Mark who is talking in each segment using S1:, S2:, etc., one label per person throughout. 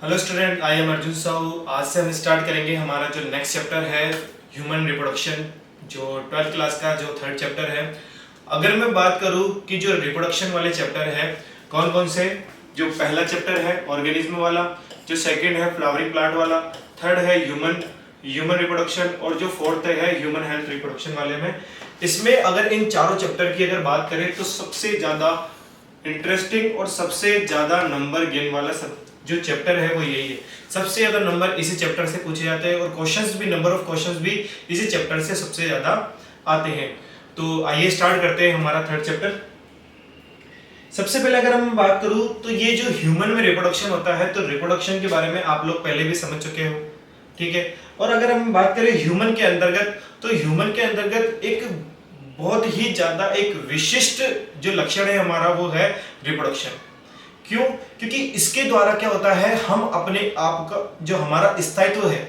S1: Hello student, I am Arjun Sahu. आज से हम स्टार्ट करेंगे हमारा जो नेक्स्ट चैप्टर है ह्यूमन रिप्रोडक्शन, जो 12th क्लास का जो थर्ड चैप्टर है। अगर मैं बात करूं कि जो रिप्रोडक्शन वाले चैप्टर है कौन कौन से, जो पहला चैप्टर है ऑर्गेनिज्म वाला, जो सेकंड है फ्लावरिंग प्लांट वाला, थर्ड है ह्यूमन रिप्रोडक्शन और जो फोर्थ है ह्यूमन हेल्थ रिप्रोडक्शन वाले में। इसमें अगर इन चारों चैप्टर की अगर बात करें तो सबसे ज्यादा इंटरेस्टिंग और सबसे ज्यादा नंबर गेन वाला जो चैप्टर है वो यही है। सबसे ज्यादा नंबर इसी चैप्टर से पूछे जाते हैं और क्वेश्चंस भी, नंबर ऑफ क्वेश्चंस भी इसी चैप्टर से सबसे ज्यादा आते हैं। तो आइए स्टार्ट करते हैं हमारा थर्ड चैप्टर। सबसे पहले अगर हम बात करूं तो ये जो ह्यूमन में रिप्रोडक्शन होता है, तो रिप्रोडक्शन के बारे में आप लोग पहले भी समझ चुके हो, ठीक है। और अगर हम बात करें ह्यूमन के अंतर्गत, तो ह्यूमन के अंतर्गत एक बहुत ही ज्यादा एक विशिष्ट जो लक्षण है हमारा वो है रिप्रोडक्शन। क्यों? क्योंकि इसके द्वारा क्या होता है, हम अपने आप का जो हमारा स्थायित्व है,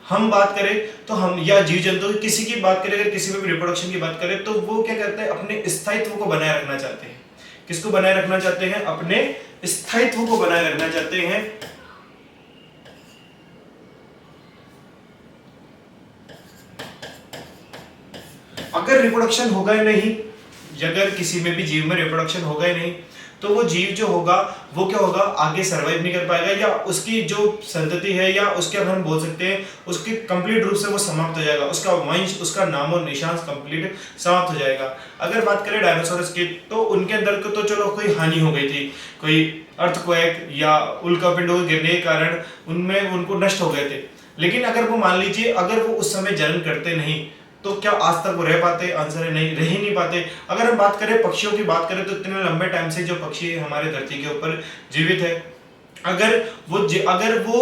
S1: हम बात करें तो हम या जीव जंतु किसी की बात करें, अगर किसी में भी रिप्रोडक्शन की बात करें तो वो क्या करते हैं, अपने स्थायित्व को बनाए रखना चाहते हैं। किसको बनाए रखना चाहते हैं? अपने स्थायित्व को बनाए रखना चाहते हैं। अगर रिप्रोडक्शन होगा ही नहीं, अगर किसी में भी जीव में रिप्रोडक्शन होगा ही नहीं, तो वो जीव जो होगा वो क्या होगा, आगे सरवाइव नहीं कर पाएगा, या उसकी जो संतति है या उसके अगर हम बोल सकते हैं उसकी कंप्लीट रूप से वो समाप्त हो जाएगा, उसका वंश, उसका नामो निशान कंप्लीट समाप्त हो जाएगा। अगर बात करें डायनासोरस की, तो उनके अंदर को तो चलो कोई हानि हो गई थी, कोई अर्थक्वेक या उल्कापिंडों के गिरने के कारण उनमें उनको नष्ट हो गए थे। लेकिन अगर वो मान लीजिए अगर वो उस समय जन्म करते नहीं, तो क्या आज तक वो रह पाते? आंसर है नहीं, रह ही नहीं पाते। अगर हम बात करें पक्षियों की बात करें, तो इतने लंबे टाइम से जो पक्षी हमारे धरती के ऊपर जीवित है, अगर वो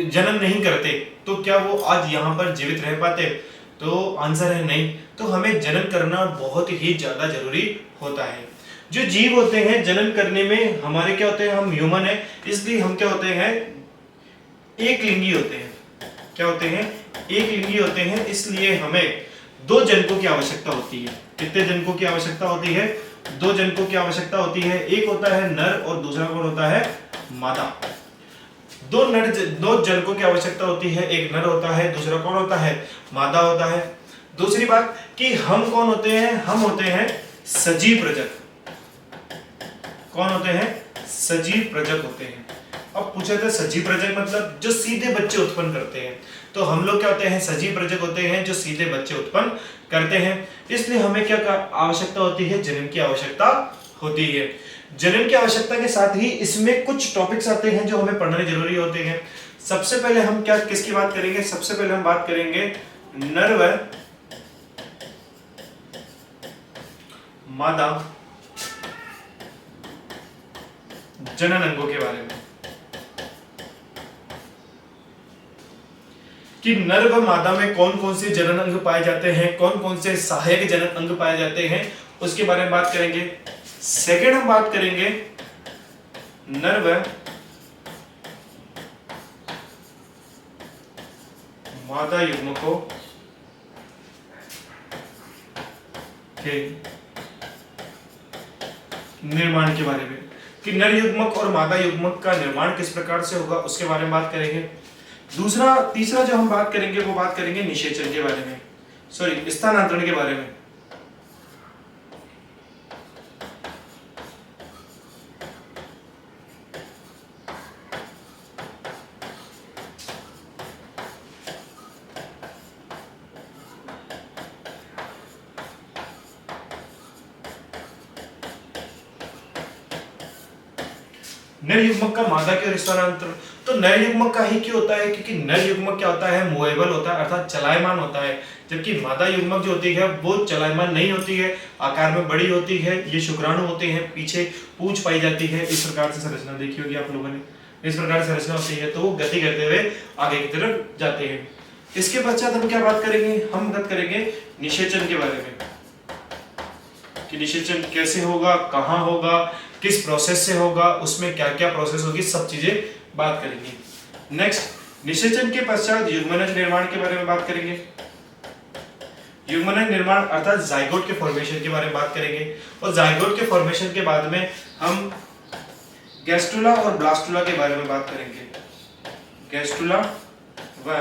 S1: जन्म नहीं करते तो क्या वो आज यहाँ पर जीवित रह पाते? तो आंसर है नहीं। तो हमें जन्म करना बहुत ही ज्यादा जरूरी होता है। जो जीव होते हैं जन्म करने में हमारे क्या होते हैं, हम ह्यूमन है इसलिए हम क्या होते हैं, एक लिंगी होते हैं। क्या होते हैं? एक लिंगी होते हैं, इसलिए हमें दो जनकों की आवश्यकता होती है। कितने जनकों की आवश्यकता होती है? दो जनकों की आवश्यकता होती है। एक होता है नर और दूसरा कौन होता है? मादा। दो जनकों की आवश्यकता होती है, एक नर होता है, दूसरा कौन होता है? मादा होता है। दूसरी बात कि हम कौन होते हैं? हम होते हैं सजीव प्रजक। कौन होते हैं? सजीव प्रजक होते हैं। अब पूछा था सजीव प्रजक मतलब जो सीधे बच्चे उत्पन्न करते हैं, तो हम लोग क्या होते हैं? सजीव प्रजक होते हैं जो सीधे बच्चे उत्पन्न करते हैं। इसलिए हमें क्या आवश्यकता होती है? जन्म की आवश्यकता होती है। जन्म की आवश्यकता के साथ ही इसमें कुछ टॉपिक्स आते हैं जो हमें पढ़ने जरूरी होते हैं। सबसे पहले हम क्या किसकी बात करेंगे? सबसे पहले हम बात करेंगे नर व मादा जनन अंगों के बारे में, कि नर व मादा में कौन कौन से जनन अंग पाए जाते हैं, कौन कौन से सहायक जनन अंग पाए जाते हैं, उसके बारे में बात करेंगे। सेकंड हम बात करेंगे नर व मादा युग्मकों के निर्माण के बारे में, कि नर युग्मक और मादा युग्मक का निर्माण किस प्रकार से होगा उसके बारे में बात करेंगे। तीसरा जो हम बात करेंगे वो बात करेंगे निषेचन के बारे में, सॉरी स्थानांतरण के बारे में। नर युग्मक का मादा के स्थानांतरण, तो नर युग्मक का ही क्यों होता है? क्योंकि नर युग्मक क्या होता है? मूवेबल होता है, अर्थात चलायमान होता है। जबकि मादा युग्मक जो होती है वो चलायमान नहीं होती है, आकार में बड़ी होती है। ये शुक्राणु होते हैं, पीछे पूंछ पाई जाती है। इस प्रकार से संरचना देखी होगी आप लोगों ने, इस प्रकार से संरचना होती है, तो वो गति करते हुए आगे की तरफ जाते हैं। इसके पश्चात हम क्या बात करेंगे? हम बात करेंगे निषेचन के बारे में, कि निषेचन कैसे होगा, कहाँ होगा, किस प्रोसेस से होगा, उसमें क्या क्या प्रोसेस होगी, सब चीजें बात करेंगे। नेक्स्ट, निषेचन के पश्चात युग्मनज निर्माण के बारे में बात करेंगे। युग्मनज निर्माण अर्थात जाइगोट के फॉर्मेशन के बारे में बात करेंगे। और जाइगोट के फॉर्मेशन के बाद में हम गैस्ट्रुला और ब्लास्टुला के बारे में बात करेंगे। गैस्ट्रुला व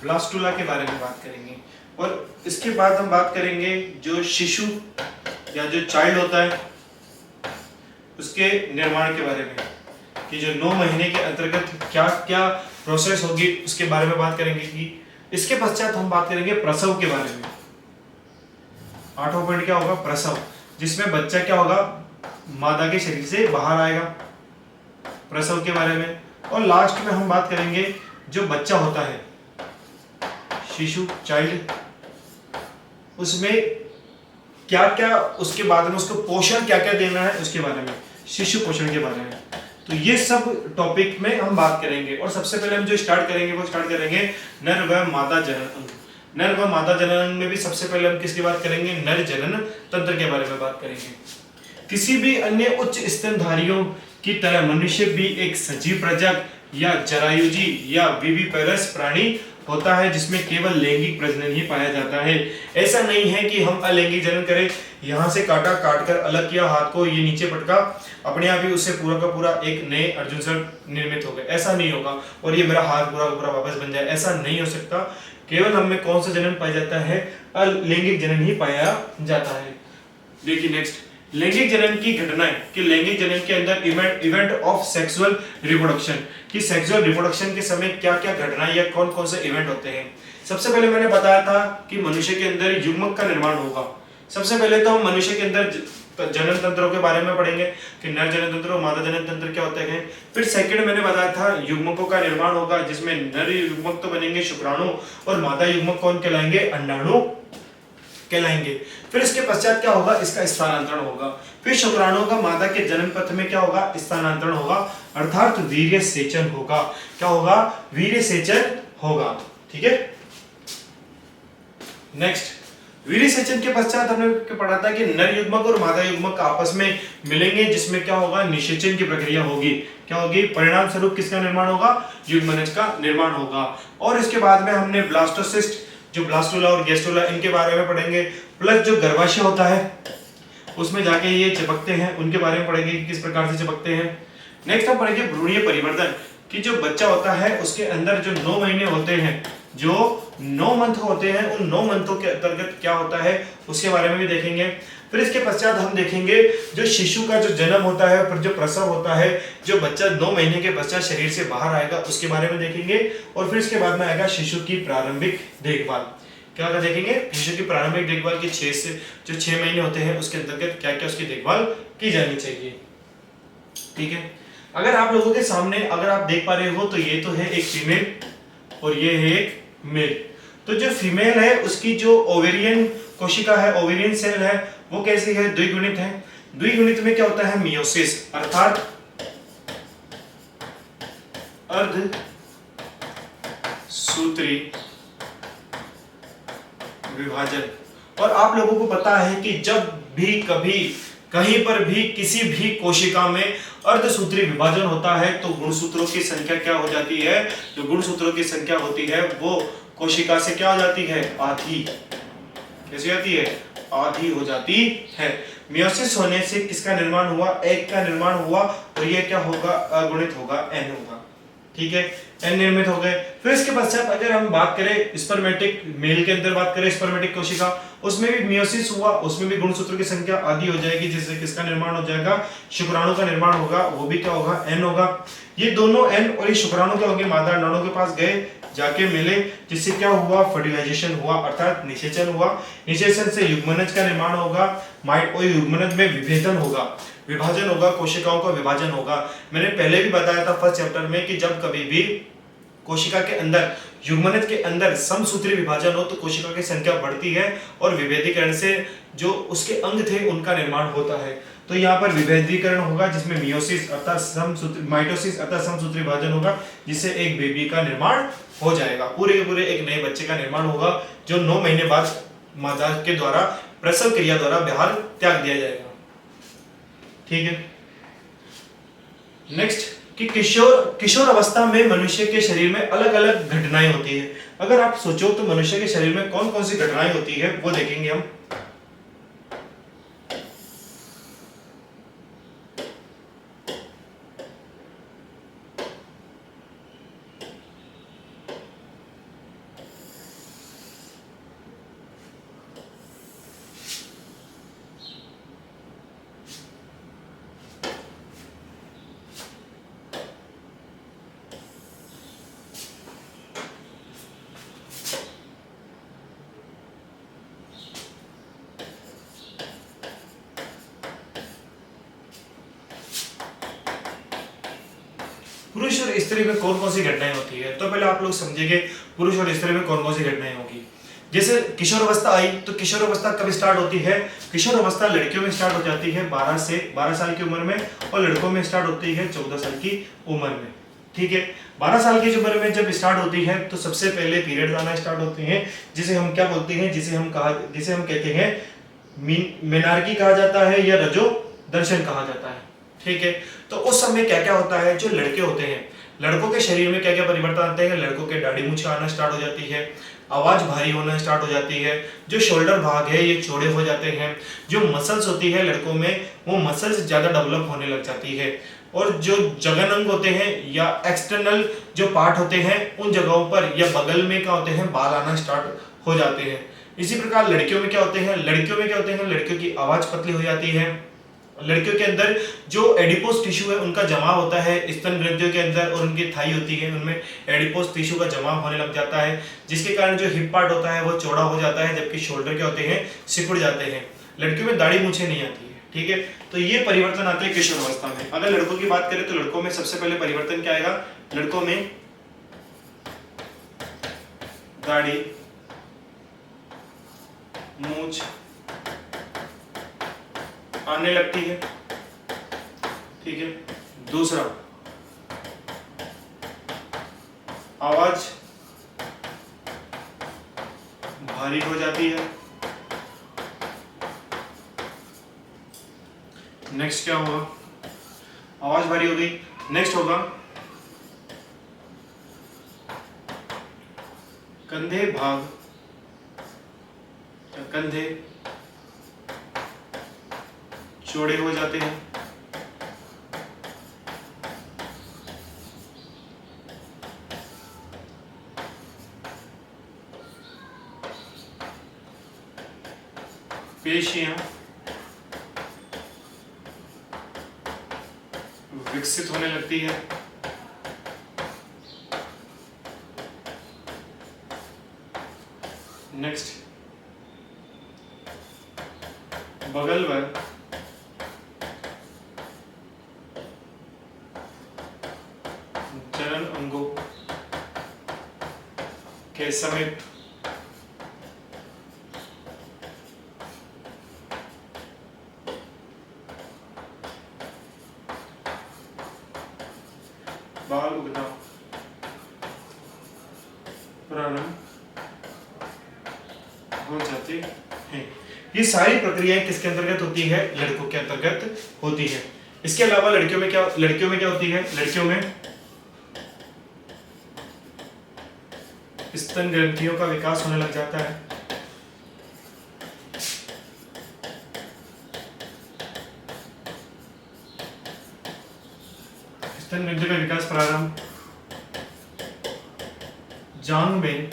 S1: ब्लास्टुला के बारे में बात करेंगे। और इसके बाद हम बात करेंगे जो शिशु या जो चाइल्ड होता है उसके निर्माण के बारे में, कि जो 9 महीने के अंतर्गत क्या क्या प्रोसेस होगी उसके बारे में बात करेंगे। कि इसके पश्चात हम बात करेंगे प्रसव के बारे में। 8वां पॉइंट क्या होगा, प्रसव, जिसमें बच्चा क्या होगा, मादा के शरीर से बाहर आएगा, प्रसव के बारे में। और लास्ट में हम बात करेंगे जो बच्चा होता है, शिशु चाइल्ड, उसमें क्या क्या, उसके बाद में उसको पोषण क्या क्या देना है उसके बारे में, शिशु पोषण के बारे में। तो ये सब टॉपिक में हम बात करेंगे। और सबसे पहले हम जो स्टार्ट करेंगे वो स्टार्ट करेंगे नर व मादा जनन अंग। नर व मादा जनन में भी सबसे पहले हम किसकी बात करेंगे, नर जनन तंत्र के बारे में बात करेंगे। किसी भी अन्य उच्च स्तनधारियों की तरह मनुष्य भी एक सजीव प्रजक या जरायुजी या विविपेरस प्राणी होता है, जिसमें केवल लैंगिक प्रजनन ही पाया जाता है। ऐसा नहीं है कि हम अलैंगिक जनन करें, यहाँ से काटा, काट कर अलग किया, हाथ को ये नीचे पटका, अपने आप ही उससे पूरा का पूरा एक नए अर्जुन सर निर्मित हो गए, ऐसा नहीं होगा। और ये मेरा हाथ पूरा का पूरा वापस बन जाए, ऐसा नहीं हो सकता। केवल हम में कौन सा जनन पाया जाता है, अलैंगिक जनन ही पाया जाता है। देखिए नेक्स्ट, लैंगिक जनन की घटनाएं, कि लैंगिक जनन के अंदर इवेंट ऑफ सेक्सुअल रिप्रोडक्शन, कि सेक्सुअल रिप्रोडक्शन के समय क्या क्या घटनाएं या कौन कौन से इवेंट होते हैं। सबसे पहले मैंने बताया था कि मनुष्य के अंदर युग्मक का निर्माण होगा। सबसे पहले तो हम मनुष्य के अंदर जनन तंत्रों के बारे में पढ़ेंगे कि नर जनन तंत्र और मादा जनन तंत्र क्या होते हैं। फिर सेकंड मैंने बताया था युग्मकों का निर्माण होगा, जिसमें नर युग्मक तो बनेंगे शुक्राणु और मादा युग्मक कौन कहलाएंगे, अंडाणु कहलाएंगे। फिर इसके पश्चात क्या होगा, इसका स्थानांतरण होगा। फिर शुक्राणु का मादा के जन्म पथ में क्या होगा, स्थानांतरण होगा, अर्थात वीर्य सेचन होगा। क्या होगा, वीर्य सेचन होगा। ठीक है, नेक्स्ट, वीर्य सेचन के पश्चात हमने पढ़ा था कि नर युग्मक और मादा युग्मक आपस में मिलेंगे, जिसमें क्या होगा, निषेचन की प्रक्रिया होगी। क्या होगी, परिणाम स्वरूप किसका निर्माण होगा, युग्मनज का निर्माण होगा। और इसके बाद में हमने ब्लास्टोसिस्ट, जो ब्लास्टुला और गैस्ट्रुला, इनके बारे में पढ़ेंगे। प्लस जो गर्भाशय होता है उसमें जाके ये चिपकते हैं, उनके बारे में पढ़ेंगे कि किस प्रकार से चिपकते हैं। नेक्स्ट हम पढ़ेंगे भ्रूणीय परिवर्तन, कि जो बच्चा होता है उसके अंदर जो 9 महीने होते हैं, जो 9 मंथ होते हैं, उन 9 मंथों के अंतर्गत क्या होता है उसके बारे में भी देखेंगे। फिर इसके पश्चात हम देखेंगे जो शिशु का जो जन्म होता है, फिर जो प्रसव होता है, जो बच्चा 9 महीने के पश्चात शरीर से बाहर आएगा उसके बारे में देखेंगे। और फिर इसके बाद में आएगा शिशु की प्रारंभिक देखभाल। क्या देखेंगे, शिशु की प्रारंभिक देखभाल की 6 महीने होते हैं उसके अंतर्गत क्या क्या उसकी देखभाल की जानी चाहिए। ठीक है, अगर आप लोगों के सामने अगर आप देख पा रहे हो तो ये तो है एक फीमेल और ये है एक मेल। तो जो फीमेल है उसकी जो ओवेरियन कोशिका है, ओवेरियन सेल है, वो कैसी है, द्विगुणित है। द्विगुणित में क्या होता है, मियोसिस, अर्थात अर्ध सूत्री विभाजन। और आप लोगों को पता है कि जब भी कभी कहीं पर भी किसी भी कोशिका में अर्धसूत्री विभाजन होता है तो गुणसूत्रों की संख्या क्या हो जाती है, जो गुणसूत्रों की संख्या होती है वो कोशिका से क्या हो जाती है, आधी। कैसे जाती है, आधी हो जाती है। मियोसिस होने से किसका निर्माण हुआ, एग का निर्माण हुआ, और ये क्या होगा, अगुणित होगा, एन होगा। ठीक है, एन निर्मित हो गए। फिर इसके पश्चात अगर हम बात करें स्पर्मेटिक मेल के अंदर बात करें, स्पर्मेटिक कोशिका, उसमें भी मियोसिस हुआ, उसमें भी गुणसूत्रों की संख्या आधी हो जाएगी, जिससे किसका निर्माण हो जाएगा, शुक्राणु का निर्माण होगा, वो भी क्या होगा, एन होगा। ये दोनों एन और ये शुक्राणु क्या होंगे, मादा अंडाणु के पास गए, जाके मिले, जिससे क्या हुआ, फर्टिलाइजेशन हुआ, अर्थात निषेचन हुआ। निषेचन से युग्मनज का निर्माण होगा, और युग्मनज में विभेदन होगा, विभाजन होगा, कोशिकाओं का विभाजन होगा। मैंने पहले भी बताया था फर्स्ट चैप्टर में कि जब कभी भी कोशिका के अंदर, युग्मनज के अंदर समसूत्री विभाजन हो तो कोशिका की संख्या बढ़ती है और विभेदीकरण से जो उसके अंग थे उनका निर्माण होता है। तो यहाँ पर विभेदीकरण होगा, जिसमें मियोसिस अर्थात समसूत्री, माइटोसिस अर्थात समसूत्री विभाजन होगा, जिससे एक बेबी का निर्माण हो जाएगा, पूरे के पूरे एक नए बच्चे का निर्माण होगा, जो 9 महीने बाद मादा के द्वारा प्रसव क्रिया द्वारा बाहर त्याग दिया जाएगा। ठीक है, नेक्स्ट कि किशोर अवस्था में मनुष्य के शरीर में अलग अलग घटनाएं होती है। अगर आप सोचो तो मनुष्य के शरीर में कौन कौन सी घटनाएं होती है वो देखेंगे हम। पुरुष और स्त्री में कौन कौन सी घटनाएं होती है, तो पहले आप लोग समझेंगे पुरुष और स्त्री में कौन कौन सी घटनाएं होगी। जैसे किशोर अवस्था आई, तो किशोर अवस्था कब स्टार्ट होती है? किशोर अवस्था लड़कियों में स्टार्ट हो जाती है 12 साल की उम्र में, और लड़कों में स्टार्ट होती है 14 साल की उम्र में। ठीक है, 12 साल की उम्र में जब स्टार्ट होती है तो सबसे पहले पीरियड आना स्टार्ट होते हैं, जिसे हम क्या बोलते हैं, जिसे हम कहते हैं मेनार्की कहा जाता है या रजो दर्शन कहा जाता है। ठीक है, तो उस समय क्या क्या होता है, जो लड़के होते हैं, लड़कों के शरीर में क्या क्या परिवर्तन आते हैं? लड़कों के दाढ़ी मूंछ आना स्टार्ट हो जाती है, आवाज भारी होना स्टार्ट हो जाती है, जो शोल्डर भाग है ये चौड़े हो जाते हैं, जो मसल्स होती है लड़कों में वो मसल्स ज्यादा डेवलप होने लग जाती है, और जो जघन अंग होते हैं या एक्सटर्नल जो पार्ट होते हैं उन जगहों पर या बगल में क्या होते हैं, बाल आना स्टार्ट हो जाते हैं। इसी प्रकार लड़कियों में क्या होते हैं, लड़कियों की आवाज पतली हो जाती है, लड़कियों के अंदर जो एडिपोस टिश्यू है उनका जमाव होता है स्तन ग्रंथियों के अंदर, और उनकी थाई होती है उनमें एडिपोस टिश्यू का जमाव होने लग जाता है, जिसके कारण जो हिप पार्ट होता है वो चौड़ा हो जाता है, जबकि शोल्डर के होते हैं सिकुड़ जाते हैं। लड़कियों में दाढ़ी मूंछें नहीं आती है। ठीक है, तो ये परिवर्तन आते हैं किशोर अवस्था में। अगर लड़कों की बात करें तो लड़कों में सबसे पहले परिवर्तन क्या आएगा? लड़कों में दाढ़ी मूंछ आने लगती है। ठीक है, दूसरा आवाज भारी हो जाती है। नेक्स्ट क्या होगा? आवाज भारी हो गई, नेक्स्ट होगा कंधे भाग या कंधे चौड़े हो जाते हैं। पेशियां विकसित होने लगती है। नेक्स्ट बगल व जनन अंगों के समीप बाल उगना प्रारंभ हो जाते हैं। ये सारी प्रक्रियाएं किसके अंतर्गत होती है? लड़कों के अंतर्गत होती है। इसके अलावा लड़कियों में क्या होती है? लड़कियों में स्तन ग्रंथियों का विकास होने लग जाता है। स्तन ग्रंथि का विकास प्रारंभ जांघ में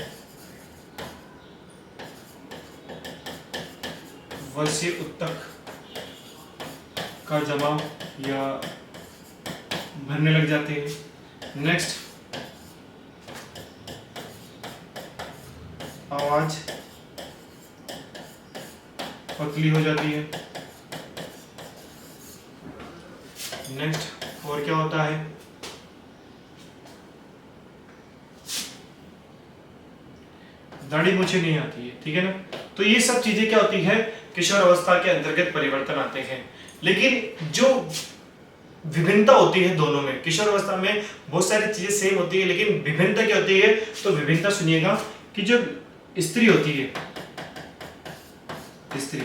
S1: वस्य उत्तक का जमाव या भरने लग जाते हैं। नेक्स्ट आवाज पतली हो जाती है। नेक्स्ट और क्या होता है? दाढ़ी मूंछें नहीं आती है। ठीक है ना, तो ये सब चीजें क्या होती है? किशोर अवस्था के अंतर्गत परिवर्तन आते हैं। लेकिन जो विभिन्नता होती है दोनों में, किशोर अवस्था में बहुत सारी चीजें सेम होती है, लेकिन विभिन्नता क्या होती है? तो विभिन्नता सुनिएगा कि जो स्त्री होती है, स्त्री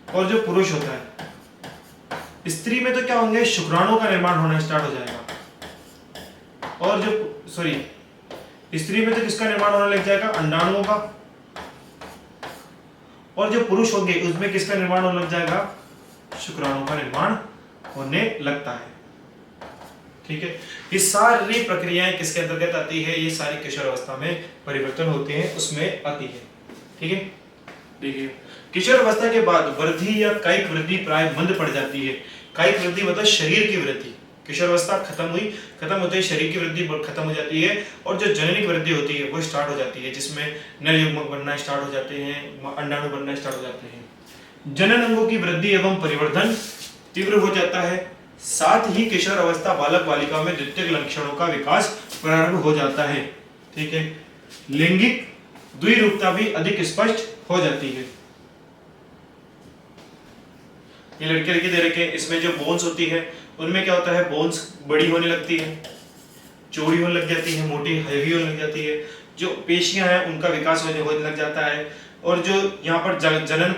S1: और जो पुरुष होता है, स्त्री में तो क्या होंगे? शुक्राणु का निर्माण होना स्टार्ट हो जाएगा, और जो स्त्री में तो किसका निर्माण होने लग जाएगा, अंडाणुओं का, और जो पुरुष होंगे उसमें किसका निर्माण होने लग जाएगा, शुक्राणुओं का निर्माण होने लगता है। ठीक है, ये सारी प्रक्रियाएं किसके अंतर्गत आती है, ये सारी किशोर अवस्था में परिवर्तन होते हैं उसमें आती है। ठीक है, देखिए किशोर अवस्था के बाद वृद्धि या कायिक वृद्धि प्राय मंद पड़ जाती है। कायिक वृद्धि मतलब शरीर की वृद्धि, किशोर अवस्था खत्म होते ही शरीर की वृद्धि खत्म हो जाती है, और जो जननिक वृद्धि होती है वो स्टार्ट हो जाती है, जिसमें नर युग्मक बनना स्टार्ट हो जाते हैं, अंडाणु बनना स्टार्ट हो जाते हैं। जनन अंगों की वृद्धि एवं परिवर्धन तीव्र हो जाता है। साथ ही किशोर अवस्था बालक बालिका में द्वितीयक लक्षणों का विकास प्रारंभ हो जाता है। ठीक है, लैंगिक द्विरूपता भी अधिक स्पष्ट हो जाती है। ये लड़के लड़की दे रखे हैं, इसमें जो बोन्स होती है उनमें क्या होता है, बोन्स बड़ी होने लगती है, चौड़ी होने लग जाती है, मोटी हैवी होने लग जाती है। जो पेशियां हैं उनका विकास होने लग जाता है, और जो यहाँ पर जनन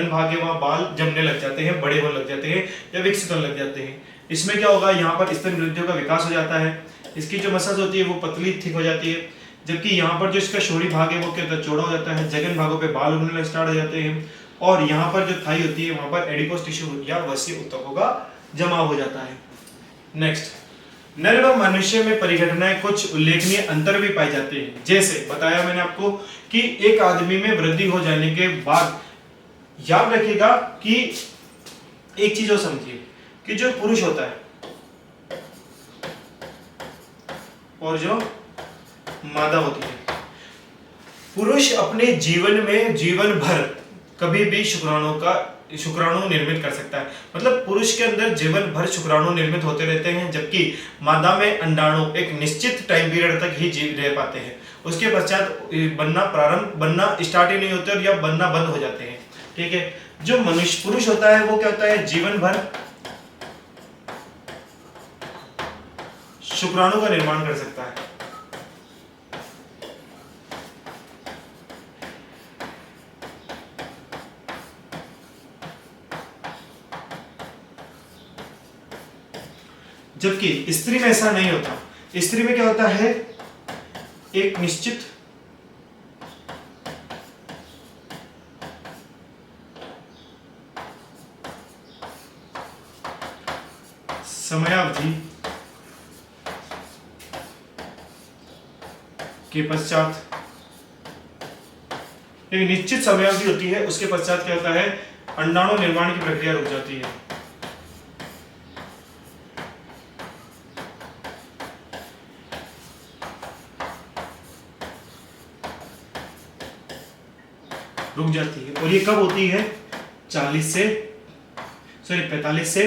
S1: भाग है वहाँ बाल जमने लग जाते हैं, बड़े होने लग जाते हैं या विकसित होने लग जाते हैं। इसमें क्या होगा, यहाँ पर स्तन ग्रंथियों का विकास हो जाता है, इसकी जो मसल्स होती है वो पतली थिक हो जाती है, जबकि यहाँ पर जो इसका शोरी भाग है वो क्या होता है, चौड़ा हो जाता है। जघन भागों पे बाल उगने स्टार्ट हो जाते हैं, और यहाँ पर जो थाई होती है वहाँ पर एडिपोस टिश्यू या वसीय ऊतकों का जमाव हो जाता है। नेक्स्ट, नर एवं मनुष्य में परिघटनाएं कुछ उल्लेखनीय अंतर भी पाए जाते हैं। जैसे बताया मैंने आपको कि एक आदमी में वृद्धि हो जाने के बाद याद रखिएगा कि एक चीज और समझिए कि जो पुरुष होता है और जो मादा होती है, पुरुष अपने जीवन भर कभी भी शुक्राणु निर्मित कर सकता है, मतलब पुरुष के अंदर जीवन भर शुक्राणु निर्मित होते रहते हैं, जबकि मादा में अंडाणु एक निश्चित टाइम पीरियड तक ही रह पाते हैं, उसके पश्चात बनना स्टार्ट ही नहीं होते और या बनना बंद हो जाते हैं। ठीक है, जो पुरुष होता है वो क्या होता है, जीवन भर शुक्राणु का निर्माण कर सकता है। जबकि स्त्री में ऐसा नहीं होता। स्त्री में क्या होता है, एक निश्चित समयावधि के पश्चात, एक निश्चित समयावधि होती है, उसके पश्चात क्या होता है, अंडाणु निर्माण की प्रक्रिया रुक जाती है। रुक जाती है, और ये कब होती है, 45 से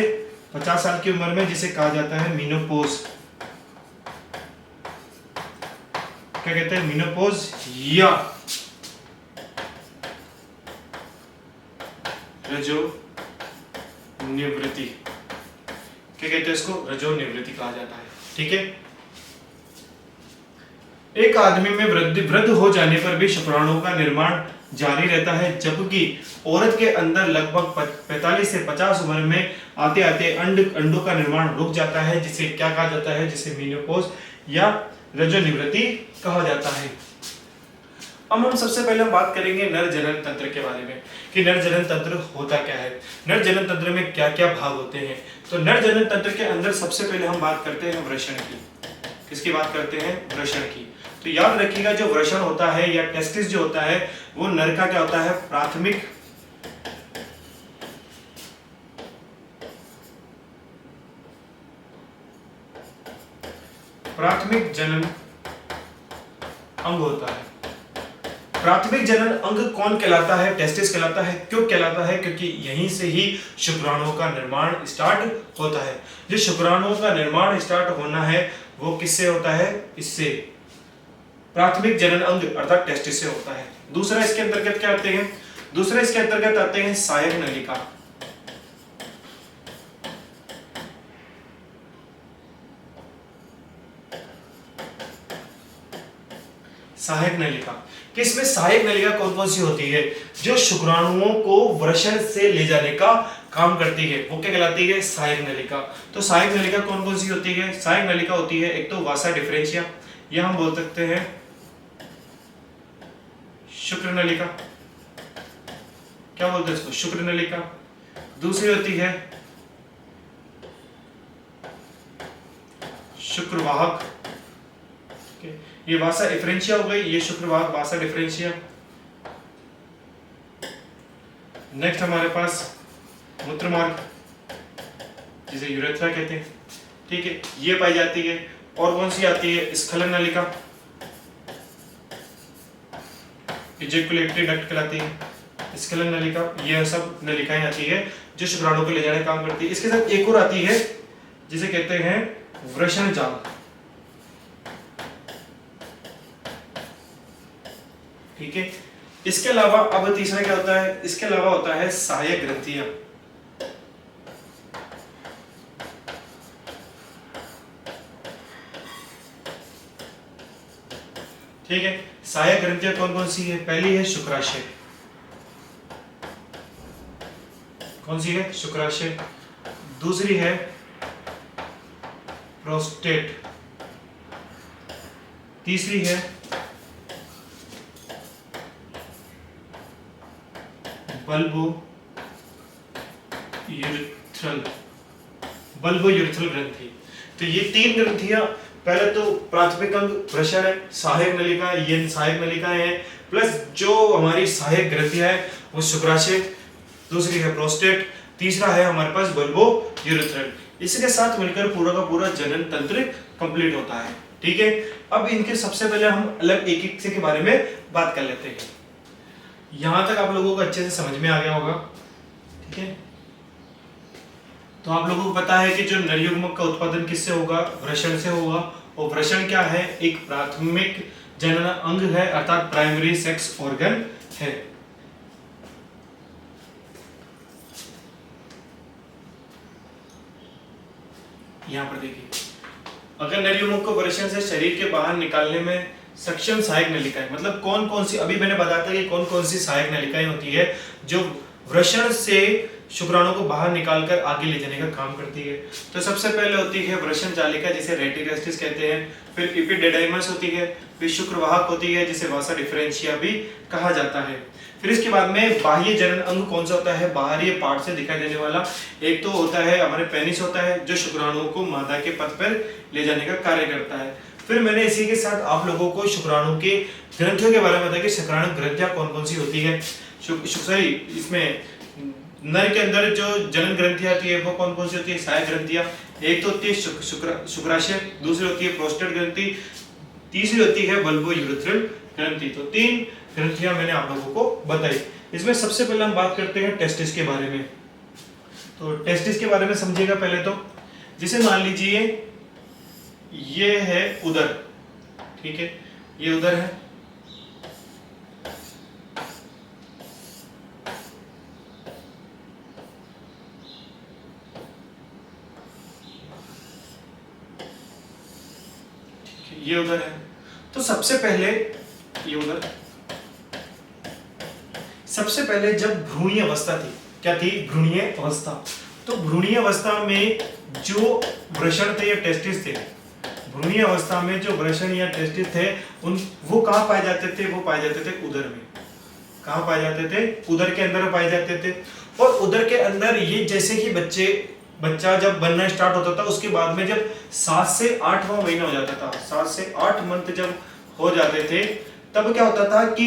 S1: 50 साल की उम्र में, जिसे कहा जाता है मीनोपॉज। क्या कहते हैं, मीनोपॉज या रजो निवृत्ति, क्या कहते हैं इसको, रजो निवृत्ति कहा जाता है। ठीक है, एक आदमी में वृद्ध हो जाने पर भी शुक्राणुओं का निर्माण जारी रहता है, जबकि औरत के अंदर लगभग 45 से 50 उम्र में आते आते अंडों का निर्माण रुक जाता है, जिसे क्या कहा जाता है, जिसे मीनोपॉज या रजोनिवृत्ति कहा जाता है। अब हम सबसे पहले बात करेंगे नर जनन तंत्र के बारे में कि नर जनन तंत्र होता क्या है, नर जनन तंत्र में क्या क्या भाग होते हैं। तो नर जनन तंत्र के अंदर सबसे पहले हम बात करते हैं वृषण की। किसकी बात करते हैं, वृषण की। तो याद रखिएगा जो वृषण होता है या टेस्टिस जो होता है वो नर का क्या होता है, प्राथमिक जनन अंग होता है। प्राथमिक जनन अंग कौन कहलाता है, टेस्टिस कहलाता है। क्यों कहलाता है, क्योंकि यहीं से ही शुक्राणुओं का निर्माण स्टार्ट होता है। जो शुक्राणुओं का निर्माण स्टार्ट होना है वो किससे होता है, इससे प्राथमिक जनन अंग अर्थात टेस्टिस से होता है। दूसरा इसके अंतर्गत क्या आते हैं, दूसरा इसके अंतर्गत आते हैं सहायक नलिका। सहायक नलिका, किसमें सहायक नलिका कौन सी होती है, जो शुक्राणुओं को वृषण से ले जाने का काम करती है, वो क्या कहलाती है, सहायक नलिका। तो सहायक नलिका कौन सी होती है, सहायक नलिका होती है एक तो वासा डिफरेंशिया, या हम बोल सकते हैं शुक्र नलिका, क्या बोलते हैं इसको, शुक्र नलिका। दूसरी होती है शुक्रवाहक, ये वासा डिफरेंशिया हो गई, ये शुक्रवाहक वासा डिफरेंशिया। नेक्स्ट हमारे पास मूत्रमार्ग, जिसे यूरेथ्रा कहते हैं, ठीक है, ये पाई जाती है। और कौन सी आती है, स्खलन नलिका, इजैकुलेटरी डक्ट कहलाती है, स्खलन नलिका। ये सब नलिकाएं आती है जो शुक्राणु को ले जाने का काम करती है। इसके साथ एक और आती है जिसे कहते हैं वृषण जाल, ठीक है। इसके अलावा अब तीसरा क्या होता है, इसके अलावा होता है सहायक ग्रंथियां, ठीक है। सहायक ग्रंथियां कौन कौन सी है, पहली है शुक्राशय, कौन सी है, शुक्राशय। दूसरी है प्रोस्टेट, तीसरी है बल्बो यूरेथ्रल, बल्बो यूरेथ्रल ग्रंथि। तो ये तीन ग्रंथियां, पहले तो प्राथमिक अंग वृषण है, सहायक नलिका, ये सहायक नलिकाएं हैं, प्लस जो हमारी सहायक ग्रंथियां है वो शुक्राशय, दूसरी है प्रोस्टेट, तीसरा है हमारे पास बल्बो यूरेथ्रल। इसके साथ मिलकर पूरा का पूरा जनन तंत्र कंप्लीट होता है, ठीक है। अब इनके सबसे पहले हम अलग एक एक से के बारे में बात कर लेते हैं। यहां तक आप लोगों को अच्छे से समझ में आ गया होगा, ठीक है। तो आप लोगों को पता है कि जो नरयुग्मक का उत्पादन किससे होगा, वृषण से होगा। और वृषण क्या है, एक प्राथमिक जनन अंग है, अर्थात प्राइमरी सेक्स ऑर्गन है। यहां पर देखिए, अगर नरयुग्मक को वृषण से शरीर के बाहर निकालने में सक्षम सहायक नलिकाएं, मतलब कौन कौन सी, अभी मैंने बताया था कि कौन कौन सी सहायक नलिकाएं होती है जो वृषण से शुक्राणु को बाहर निकालकर आगे ले जाने का काम करती है। तो सबसे पहले होती है वृषण जालिका, जिसे रेटिकुलम कहते हैं। फिर एपिडिडाइमस होती है, फिर शुक्रवाहक होती है जिसे वासा डिफरेंशिया भी कहा जाता है। फिर इसके बाद में बाह्य जनन अंग कौन सा होता है, बाहरी पार्ट से दिखाई देने वाला, एक तो होता है हमारे पेनिस होता है जो शुक्राणुओं को मादा के पथ पर ले जाने का कार्य करता है। फिर मैंने इसी के साथ आप लोगों को शुक्राणु के ग्रंथियों के बारे में बताया कि शुक्राणु ग्रंथियां कौन कौन सी होती है। सॉरी, इसमें नर के अंदर जो जनन ग्रंथि आती है वो कौन कौन सी होती है, सहायक ग्रंथियां। एक तो होती है शुक्राशय, दूसरी होती है प्रोस्टेट ग्रंथि, तीसरी होती है बल्बो यूरेथ्रल ग्रंथि। तो तीन ग्रंथियां मैंने आप लोगों को बताई। इसमें सबसे पहले हम बात करते हैं टेस्टिस के बारे में। तो टेस्टिस के बारे में समझिएगा पहले तो, जिसे मान लीजिए ये है उदर, ठीक है, ये उदर है, ये उधर है। तो सबसे पहले ये उधर, सबसे पहले जब भ्रूणीय अवस्था थी, क्या थी, भ्रूणीय अवस्था। तो भ्रूणीय अवस्था में जो वृषण थे या टेस्टिस थे, भ्रूणीय अवस्था में जो वृषण या टेस्टिस थे उन वो कहाँ पाए जाते थे, वो पाए जाते थे उदर में। कहाँ पाए जाते थे, उदर के अंदर पाए जाते थे। और उदर के अंदर ये जैसे ही बच्चा जब बनना स्टार्ट होता था, उसके बाद में जब 7 से 8वां महीना हो जाता था, 7 से 8 मंथ जब हो जाते थे, तब क्या होता था कि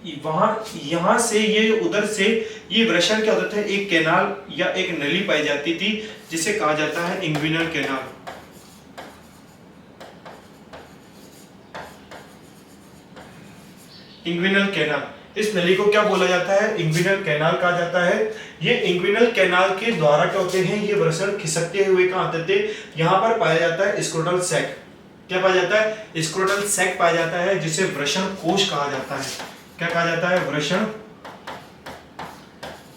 S1: यहाँ से ये उधर से ये वृषण क्या होता था, एक कैनाल या एक नली पाई जाती थी जिसे कहा जाता है इंग्विनल कैनाल। इंग्विनल कैनाल, इस नली को क्या बोला जाता है, इंग्विनल कैनाल कहा जाता है। ये इंग्विनल कैनाल के द्वारा क्या होते हैं, ये वृषण खिसकते हुए कहां आते थे, यहाँ पर पाया जाता है स्क्रोटल सैक। क्या पाया जाता है, स्क्रोटल सैक पाया जाता है, जिसे वृषण कोश कहा जाता है। क्या कहा जाता है, वृषण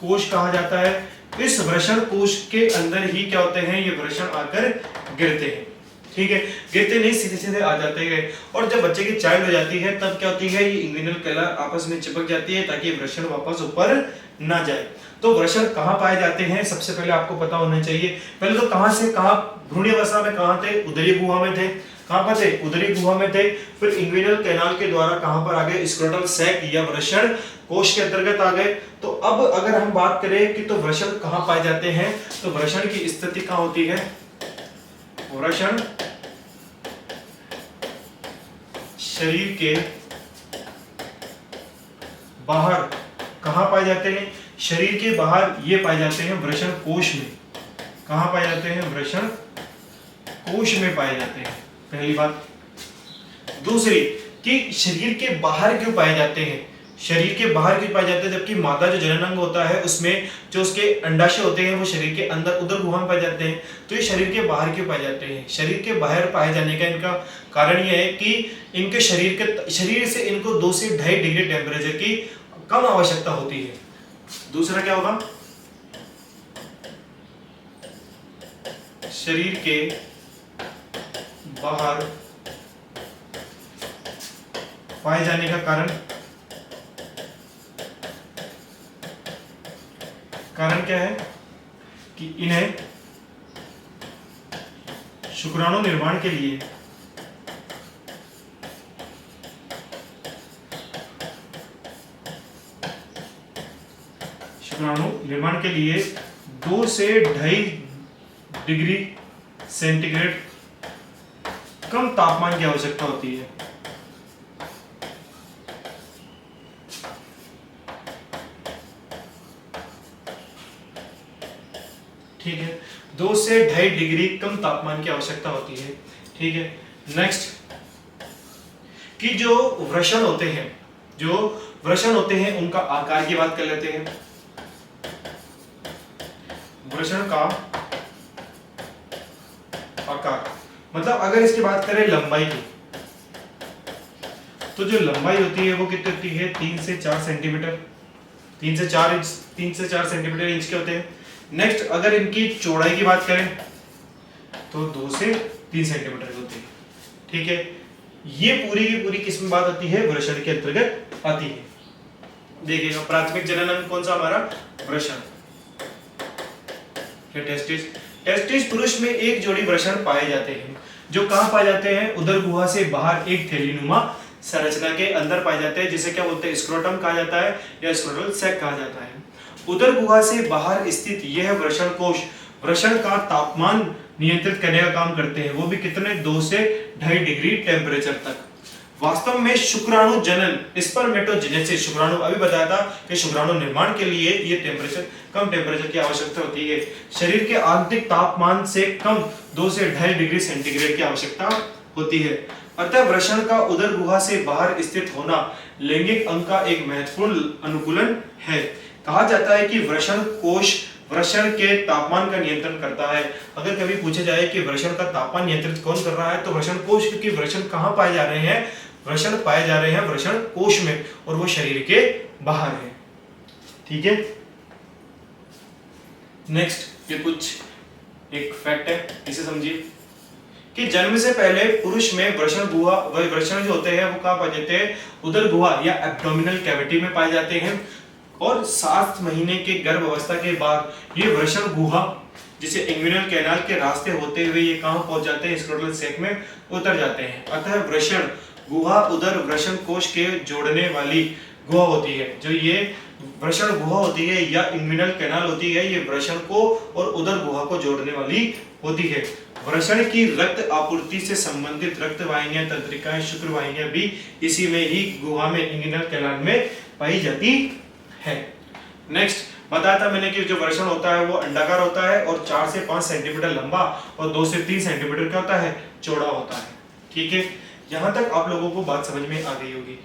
S1: कोश कहा जाता है। इस वृषण कोश के अंदर ही क्या होते हैं, ये वृषण आकर गिरते हैं, ठीक है, गिरते नहीं सीधे सीधे आ जाते हैं। और जब बच्चे की चाइल्ड हो जाती है तब क्या होती है, ये इंग्विनल कैनाल आपस में चिपक जाती है ताकि वृषण वापस ऊपर ना जाए। तो वृषण कहाँ पाए जाते हैं, सबसे पहले आपको पता होना चाहिए। पहले तो कहाँ से कहाँ, भ्रूण अवस्था में कहाँ थे, उदरी गुहा में थे। कहां पर थे? उदरी गुहा में थे। फिर इंग्विनल कैनाल के द्वारा कहां पर आ गए? स्क्रोटल सैक या वृषण कोश के अंतर्गत आ गए। तो अब अगर हम बात करें कि तो वृषण कहां पाए जाते हैं, तो वृषण की स्थिति कहां होती है? वृषण शरीर के बाहर कहां पाए जाते हैं? शरीर के बाहर ये पाए जाते हैं वृषण कोश में। कहां पाए जाते हैं? वृषण कोश में पाए जाते हैं, पहली बात। दूसरी कि शरीर के बाहर क्यों पाए जाते हैं? शरीर के बाहर क्यों पाए जाते हैं, जबकि मादा जो जननांग होता है उसमें जो उसके अंडाशय होते हैं वो शरीर के अंदर उदर गुहा में पाए जाते हैं। तो ये शरीर के बाहर क्यों पाए जाते हैं? शरीर के बाहर पाए जाने का इनका कारण यह है कि इनके शरीर से इनको 2 से 2.5 डिग्री टेम्परेचर की कम आवश्यकता होती है। दूसरा क्या होगा? शरीर के बाहर पाए जाने का कारण क्या है कि इन्हें शुक्राणु निर्माण के लिए शुक्राणु निर्माण के लिए 2 से 2.5 डिग्री सेंटीग्रेड कम तापमान की आवश्यकता होती है। ठीक है, 2 से 2.5 डिग्री कम तापमान की आवश्यकता होती है। ठीक है, नेक्स्ट कि जो वृषण होते हैं उनका आकार की बात कर लेते हैं। वृषण का आकार मतलब अगर इसकी बात करें लंबाई की, तो जो लंबाई होती है वो कितनी होती है? 3 से 4 सेंटीमीटर, 3 से 4 सेंटीमीटर इंच के होते हैं। नेक्स्ट अगर इनकी चौड़ाई की बात करें तो 2 से 3 सेंटीमीटर की होती है। ठीक है, ये पूरी की पूरी किस्म बात आती है वृषण के अंतर्गत आती है। देखिएगा, प्राथमिक जननांग कौन सा हमारा? वृषण। टेस्टिस पुरुष में एक जोड़ी वृषण पाए जाते हैं, जो कहां पाए जाते हैं? उदर गुहा से बाहर एक थैलीनुमा संरचना के अंदर पाए जाते हैं, जिसे क्या बोलते हैं? स्क्रोटम कहा जाता है या स्क्रोटल सैक कहा जाता है। उदर गुहा से बाहर स्थित यह वृषण कोश वृषण का तापमान नियंत्रित करने का काम करते हैं, वो भी कितने? 2 से 2.5 डिग्री टेम्परेचर तक। वास्तव में शुक्राणु जनन स्पर्मेटोजेनेसिस, शुक्राणु अभी बताया था कि शुक्राणु निर्माण के लिए ये कम टेम्परेचर की आवश्यकता होती है। शरीर के आंतरिक तापमान से कम 2 से 2.5 डिग्री सेंटीग्रेड की आवश्यकता होती है। अतः वृषण का उदर गुहा से बाहर स्थित होना लैंगिक अंग का एक महत्वपूर्ण अनुकूलन है। कहा जाता है कि वृषण कोश वृषण के तापमान का नियंत्रण करता है। अगर कभी पूछा जाए कि वृषण का तापमान नियंत्रित कौन कर रहा है, तो वृषण कोश, क्योंकि वृषण कहां पाए जा रहे हैं? वृषण पाए जा रहे हैं वृषण कोश में, और वो शरीर के बाहर है। ठीक है, नेक्स्ट ये कुछ एक फैक्ट है, इसे समझिए कि जन्म से पहले पुरुष में वृषण जो होते हैं वो कहां पाए जाते हैं? उदर गुहा या एब्डोमिनल कैविटी में पाए जाते हैं। और 7 महीने के गर्भ अवस्था के बाद ये वृषण गुहा, जिसे इंग्विनल कैनाल के रास्ते होते हुए ये कहां पहुंच जाते हैं? स्क्रोटल सैक में उतर जाते हैं। अतः वृषण गुहा उदर वृषण कोश के जोड़ने वाली गुहा होती है। जो ये वृषण गुहा होती है या इंग्विनल कैनाल होती है, ये वृषण को और उदर गुहा को जोड़ने वाली होती है। वृषण की रक्त आपूर्ति से संबंधित रक्त वाहिनियां, तंत्रिकाएं, शुक्र वाहिनियां भी इसी में ही गुहा में, इंग्विनल कैनाल में पाई जाती है। नेक्स्ट बताया था मैंने कि जो वृषण होता है वो अंडाकार होता है और 4 से 5 सेंटीमीटर लंबा और 2 से 3 सेंटीमीटर क्या होता है? चौड़ा होता है। ठीक है, यहां तक आप लोगों को बात समझ में आ गई होगी।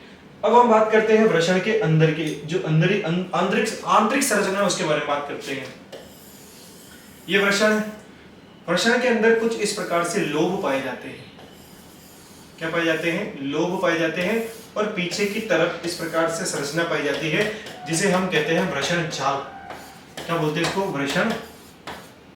S1: अब हम बात करते हैं वृषण के अंदर की जो आंतरिक संरचना है उसके बारे में बात करते हैं। ये वृषण के अंदर कुछ इस प्रकार से लोब पाए जाते हैं। क्या पाए जाते हैं? लोब पाए जाते हैं, और पीछे की तरफ इस प्रकार से संरचना पाई जाती है जिसे हम कहते हैं वृषण जाल। क्या बोलते हैं इसको? वृषण